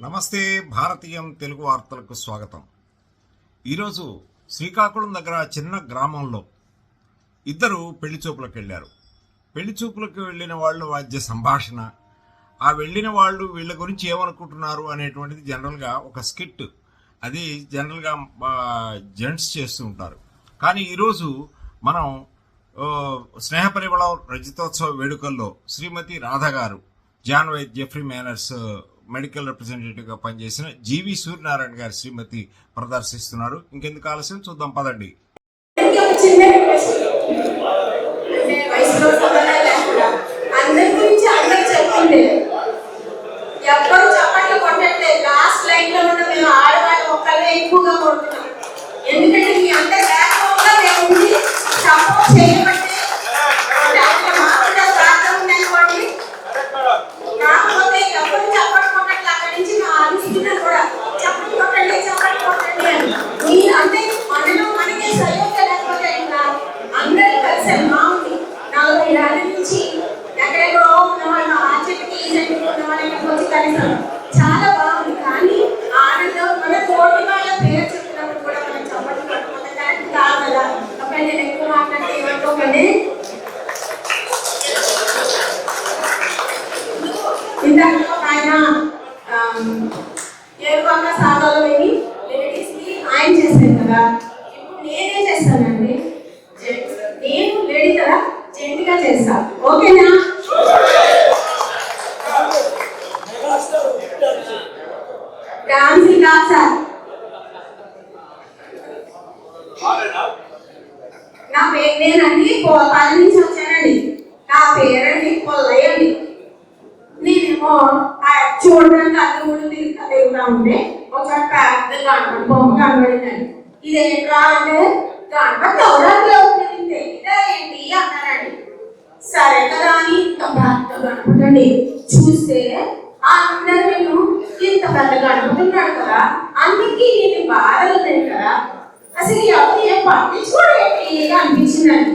నమస్తే, భారతీయం తెలుగు వార్తలకు స్వాగతం. ఈరోజు శ్రీకాకుళం దగ్గర చిన్న గ్రామంలో ఇద్దరు పెళ్లి చూపులకు వెళ్ళారు. పెళ్లి చూపులకు వెళ్ళిన వాళ్ళు మధ్య సంభాషణ, ఆ వెళ్ళిన వాళ్ళు వీళ్ళ గురించి ఏమనుకుంటున్నారు అనేటువంటిది జనరల్గా ఒక స్కిట్. అది జనరల్గా జెంట్స్ చేస్తూ ఉంటారు. కానీ ఈరోజు మనం స్నేహపరిమళం రజతోత్సవ వేడుకల్లో శ్రీమతి రాధ గారు జాన్వై జెఫ్రీ మేనర్స్ మెడికల్ రిప్రజెంటేటివ్గా పనిచేసిన జీవి సూర్యనారాయణ గారి శ్రీమతి ప్రదర్శిస్తున్నారు. ఇంకెందుకు ఆలస్యం, చూద్దాం పదండి. ఎందుకంటే మీ అందరి బ్యాక్గ్రౌండ్లో మేము ఉండి సపోర్ట్ చేయబట్టి కాకపోతే ఎవరు చెప్పట్టుకోవట్లేదు. అక్కడి నుంచి మా ఆలోచన కూడా చెప్పట్టుకోకండి అని మీరు అంటే మనలో మనకే సయోగ్య లేకపోతే ఇంకా అందరూ కలిసి బాగుంది. 40 ఏళ్ళ నుంచి ఎక్కడెక్కడో ఉన్న వాళ్ళు ఆ చెట్టుకి ఈ చెట్టుకి ఉన్న వాళ్ళు ఇక్కడికి వచ్చి కలిసాం. చాలా బాగుంది. కానీ ఆనందం మన తోటి వాళ్ళ పేరు చెప్పినప్పుడు కూడా మనం చెప్పట్టు కట్టుకుంటే కరెక్ట్ కాదు కదా. అప్పుడు నేను ఎక్కువ మాట్లాడితే ఏమనుకోకండి. ఇందాక ఆయన ఏడుకొండ సాగలో వెళ్ళి లేడీస్కి ఆయన చేశాను కదా, ఇప్పుడు నేనే చేస్తానండి. నేను లేడీ కదా, జెంట్గా చేస్తా. ఓకేనా? డాన్స్ కాదు సార్. నా పేరు నేనండి, పది నుంచి వచ్చానండి. నా పేరండి పొల్లయ్య అండి. నేనేమో చూడడానికి అల్లుడు తిరుగుతా ఉంటే ఒకసారి పెద్ద గణపతి బొమ్మ కనబడిందండి. ఇదేంట్రా అంటే గణపతి ఎవరాలో తెలియదా ఏంటి అన్నారండి. సరే కదా అని ఇంత పెద్ద గణపతి అండి. చూస్తే అందరూ నేను ఇంత పెద్ద గణపతి ఉన్నాడు కదా, అందుకే నేను బాధలు ఉన్నాయి కదా, అసలు ఎవరు ఏం పట్టించుకోవడం ఏంటి అనిపించిందండి.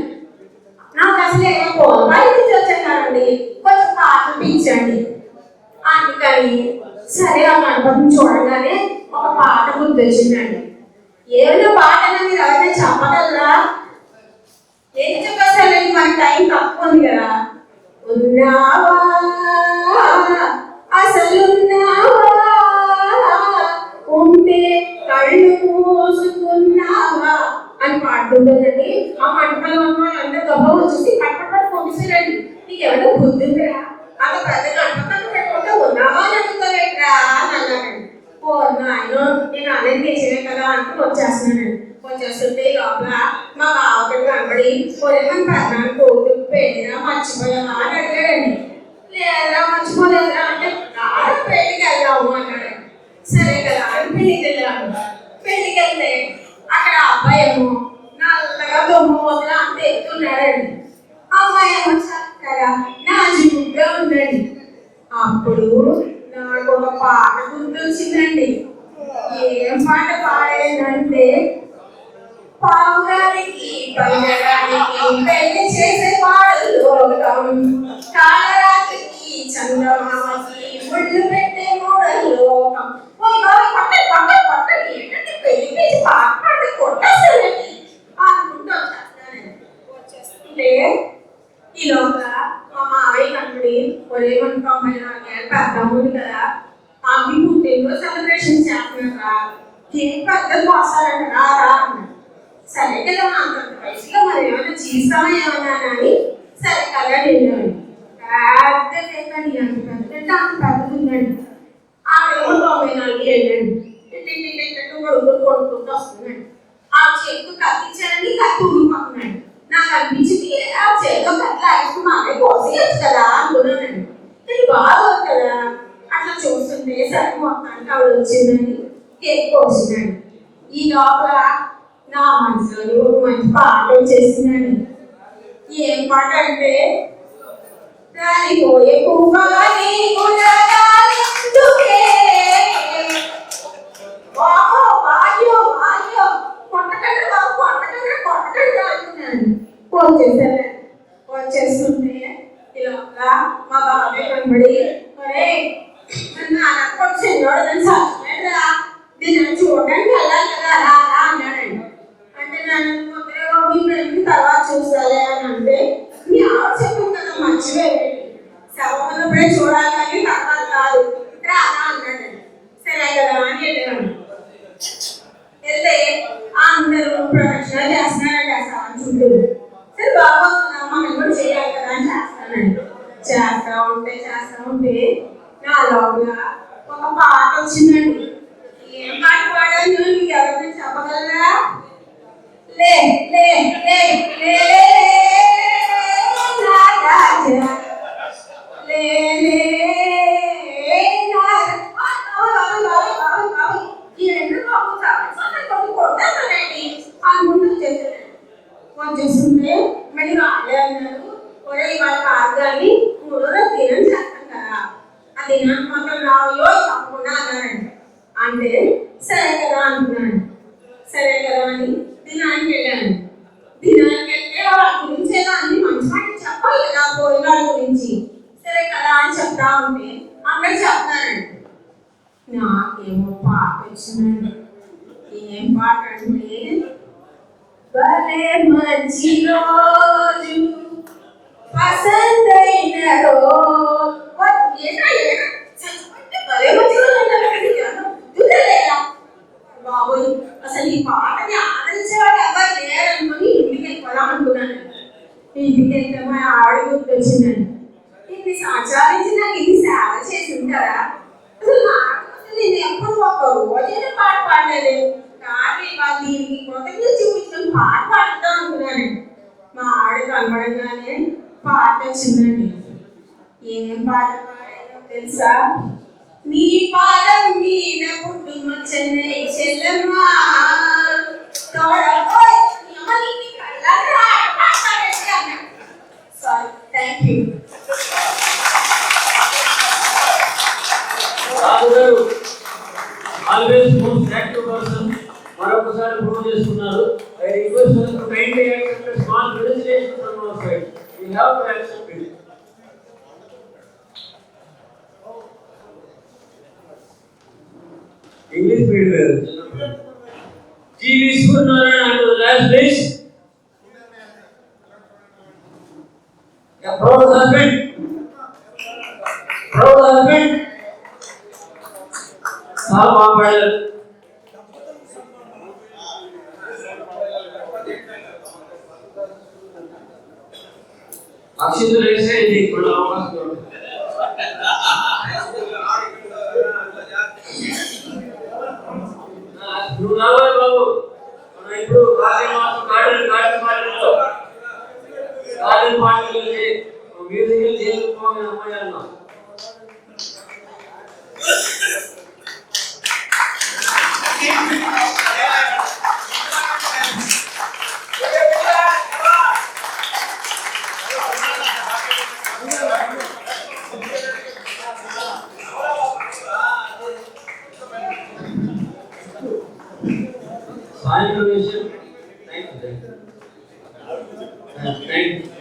నాకు అసలు ఏమో బయట నుంచి వచ్చాను కదండి, కొంచెం పాట పెంచండి అందుకని సరే ఆ గణపతిని చూడగానే ఒక పాట గుర్తొచ్చిందండి. ఏమైనా పాట మీరు ఎవరైనా చెప్పగలరా? ఏం చెప్పేసారండి, మనకి టైం తక్కువ ఉంది కదా. ఉన్నావా అసలున్నావా, ఉంటే కళ్ళు మూసుకున్నావా అని పాడుతుందండి. ఆ మంటలో ఉన్న అందరూ గొప్ప వచ్చేసి పట్టుబడి పంపిస్తారండి. నీకు ఎవరో బుద్ధిందిరా, అంత పెద్ద గణపతి పెట్టుకుంటే ఉన్నావా అని అడుగుతావేట్రా అని అన్నానండి. ఓ నాయన, నేను అనేది నిజమే కదా అంటూ వచ్చేస్తున్నానండి. వచ్చేస్తుంటే లోపల మా బావకి కనబడి మన పెద్దనాన్ని కోర్టు పెళ్ళిరా మర్చిపోయావా అని అడిగాడండి. లేదురా మర్చిపోలేదురా అంటే పెళ్ళికి వెళ్దాము అన్నాడు. సరే కదా అని పెళ్ళికి వెళ్ళాను. పెళ్ళికి వెళ్తే అక్కడ అబ్బాయి ఏమో నల్లగా దొమ్మ వదిన అంత ఎత్తున్నాడండి. అమ్మాయి ఏమో చక్కగా నాజుగ్గా ఉందండి. అప్పుడు నాకు ఒక పాట గుర్తొచ్చిందండి. ఏం పాట పాడానంటే, పావుగారికి పైగారికి పెళ్లి చేసే పాడు లోకం, కాలరాత్రికి చంద్రమామకి ముళ్ళు పెట్టే మూడలోకం. పట్టండి ఏంటంటే పెళ్లి పేసి పాట పాడి కొట్టేస్తానండి అనుకుంటూ వచ్చేస్తుంటే ఈ లోపల మా మావయ్య కనబడి ఒరేమని 94 ఏళ్ళ పెద్ద ఉంది కదా, అవి పుట్టినరోజు సెలబ్రేషన్ చేస్తున్నారా, కేక్ పెద్దలు పోస్తారంట రా అన్నాడు. సరే కదా అంత వయసులో మరి ఏమైనా చేస్తామా ఏమన్నా అని సరే కదా వెళ్ళాను. పెద్ద లేకండి, అంత పెద్ద అంత పెద్దది ఉందండి. ఆడేమో 94 వెళ్ళండి. కొడుకుంటూ వస్తున్నాడు. ఆ చేతితో కత్తిచ్చారని కత్తి ఊడిపోతున్నాడు. నాకు అనిపించింది ఆ చేతితో కత్తి ఆగిస్తూ మాకే కోసేయచ్చు కదా అనుకున్నానండి. నేను బాగోదు కదా. అట్లా చూస్తుంటే సరే మొత్తానికి ఆవిడ వచ్చిందని కేక్ కోసిందండి. ఈ లోపల నా మనసులో ఒక మంచి పాట వచ్చేసిందండి. ఏం పాట అంటే, రాలిపోయే పువ్వగా నీకు జరగాలెందుకే, వచ్చేస్తుంటే ఇలా మా బాబాయ్ కనబడి, ఒరే నాన్న వాడు చిన్నోడు కానీ చచ్చిపోయాడురా దీన్ని చూడడానికి వెళ్ళాలి కదా అలా అలా అన్నాడండి. అంటే నన్ను మీ ప్రేమకి తర్వాత చూస్తాలే అని అంటే మీ ఆవిడ చెప్పింది కదా మంచివే శవం ఉన్నప్పుడే చూడాలి కానీ తర్వాత కాదు రా అలా అన్నాడండి. సరే కదా అని వెళ్ళాను. వెళ్తే అందరూ ప్రదక్షిణ చేస్తున్నారండి ఆ శవం చుట్టూ. సరే బాగుందా మనం కూడా చేయాలి కదా అని చేస్తానండి. చేస్తా ఉంటే నా లోపల ఒక పాట వచ్చిందండి. ఏం పాట పాడాను మీకు ఎవరైనా చెప్పగలరా? లే లే లే లే నా రాజా లే లే నా ఈ రెండు బాబు కొట్టానండి అనుకుంటూ వచ్చేస్తుంటే మళ్ళీ వాళ్ళే అన్నారు, ఒరే ఇవాళ కాదు కానీ 3వ రోజు దినం చేస్తాం కదా ఆ దినానికి మాత్రం రావయో తప్పకుండా అన్నారండి. అంటే సరే కదా అనుకున్నాను. సరే కదా అని దినానికి వెళ్ళాను. దినానికి వెళ్తే వాళ్ళ గురించి ఏదో అన్ని మంచి మాట చెప్పాలి కదా పోయిన వాళ్ళ గురించి. సరే కదా అని చెప్తా ఉంటే అక్కడ చెప్తానండి. నాకేమో పాట వచ్చిందండి. ఏం పాట అంటే భలే మంచి రోజు పసందైన బాబోయ్ అసలు ఈ పాటని ఆదరించేవాడు ఎవరు లేరనుకుని ఇంటికి వెళ్ళిపోదాం అనుకున్నాను. ఇంటికి వెళ్తే మా ఆవిడ గుర్తొచ్చిందండి. ఇన్ని సంవత్సరాల నుంచి నాకు ఇన్ని సేవ చేసి ఉంటారా? అసలు నేను ఎప్పుడు ఒక రోజైనా పాట పాడలేదు. కానీ వాళ్ళు దీనికి మొదటి చూపించిన పాట పాడుతాం అనుకున్నాను. మా ఆవిడ కనపడగానే పాట వచ్చిందండి. ఏం పాట పాడాలో తెలుసా? నీ పాదం మీద పుట్టుమచ్చనే చెల్లెమ్మా sorry thank you. Always most active person మరొకసారి ప్రూవ్ చేసుకున్నారు. I request you to kindly accept a small felicitation from our side. You have to accept it. English medium. G.V. Suryanarayan and the last place. A proud husband. Proud husband. Mahapadal. అక్షింతలు వేసే ఇది ఇప్పుడు అవకాశం నువ్వు రావాలి బాబు. మనం ఇప్పుడు garden పాటలు మ్యూజిక్ చేసుకుని అమ్మాయి అన్నాం. సాయంత్రం విషయం థ్యాంక్ యూ.